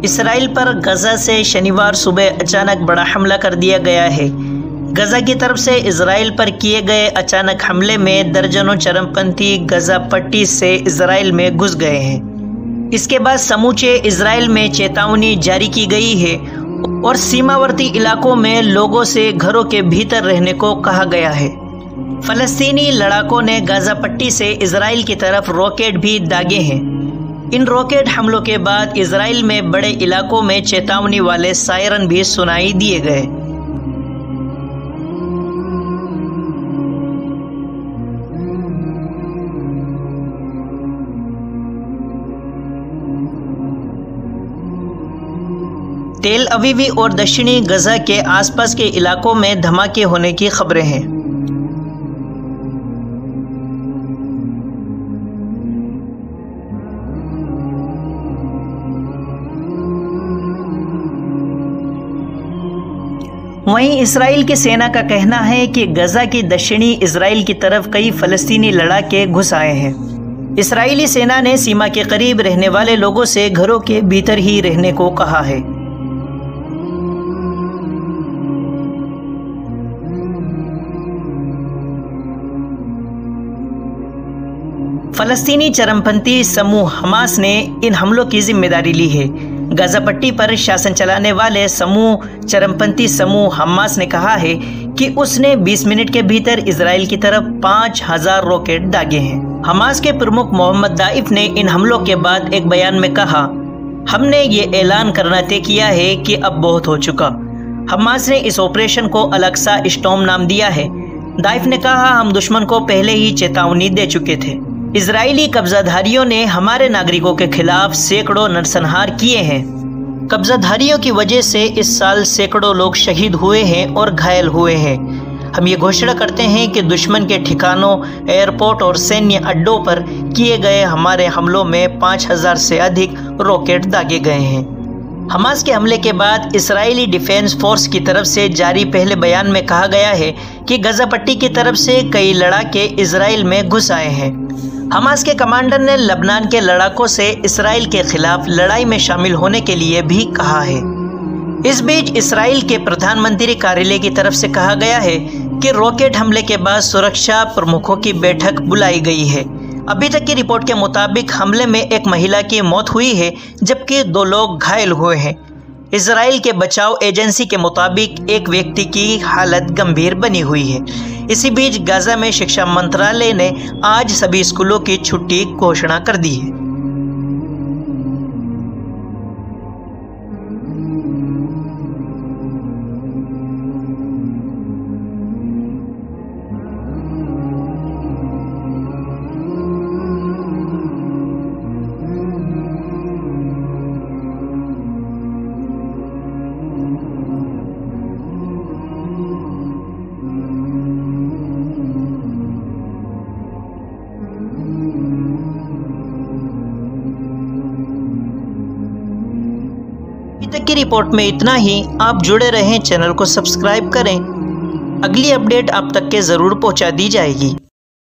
Israel पर गजा से शनिवार सुबह अचानक बड़ा हमला कर दिया गया है। गजा की तरफ से इसराइल पर किए गए अचानक हमले में दर्जनों चरमपंथी गजा पट्टी से इसराइल में घुस गए हैं। इसके बाद समूचे इसराइल में चेतावनी जारी की गई है और सीमावर्ती इलाकों में लोगों से घरों के भीतर रहने को कहा गया है। फलस्तीनी लड़ाकों ने गाजा पट्टी से इसराइल की तरफ रॉकेट भी दागे हैं। इन रॉकेट हमलों के बाद इसराइल में बड़े इलाकों में चेतावनी वाले सायरन भी सुनाई दिए गए। तेल अवीवी और दक्षिणी गजा के आसपास के इलाकों में धमाके होने की खबरें हैं। वहीं इसराइल की सेना का कहना है कि गजा की दक्षिणी इसराइल की तरफ कई फलस्तीनी लड़ाके घुस आए हैं। इसराइली सेना ने सीमा के करीब रहने वाले लोगों से घरों के भीतर ही रहने को कहा है। फलस्तीनी चरमपंथी समूह हमास ने इन हमलों की जिम्मेदारी ली है। गाजा पट्टी पर शासन चलाने वाले चरमपंथी समूह हमास ने कहा है कि उसने 20 मिनट के भीतर इसराइल की तरफ 5000 रॉकेट दागे हैं। हमास के प्रमुख मोहम्मद दाइफ ने इन हमलों के बाद एक बयान में कहा, हमने ये ऐलान करना तय किया है कि अब बहुत हो चुका। हमास ने इस ऑपरेशन को अल-अक्सा स्टॉर्म नाम दिया है। दाइफ ने कहा, हम दुश्मन को पहले ही चेतावनी दे चुके थे। इजरायली कब्जाधारियों ने हमारे नागरिकों के खिलाफ सैकड़ों नरसंहार किए हैं। कब्जाधारियों की वजह से इस साल सैकड़ों लोग शहीद हुए हैं और घायल हुए हैं। हम ये घोषणा करते हैं कि दुश्मन के ठिकानों, एयरपोर्ट और सैन्य अड्डों पर किए गए हमारे हमलों में 5000 से अधिक रॉकेट दागे गए हैं। हमास के हमले के बाद इजरायली डिफेंस फोर्स की तरफ से जारी पहले बयान में कहा गया है कि गजा पट्टी की तरफ से कई लड़ाके इसराइल में घुस आए हैं। हमास के कमांडर ने लबनान के लड़ाकों से इसराइल के खिलाफ लड़ाई में शामिल होने के लिए भी कहा है। इस बीच इसराइल के प्रधानमंत्री कार्यालय की तरफ से कहा गया है कि रॉकेट हमले के बाद सुरक्षा प्रमुखों की बैठक बुलाई गई है। अभी तक की रिपोर्ट के मुताबिक हमले में एक महिला की मौत हुई है जबकि 2 लोग घायल हुए हैं। इजराइल के बचाव एजेंसी के मुताबिक एक व्यक्ति की हालत गंभीर बनी हुई है। इसी बीच गाजा में शिक्षा मंत्रालय ने आज सभी स्कूलों की छुट्टी घोषणा कर दी है। अभी तक की रिपोर्ट में इतना ही। आप जुड़े रहें, चैनल को सब्सक्राइब करें। अगली अपडेट आप तक के जरूर पहुंचा दी जाएगी।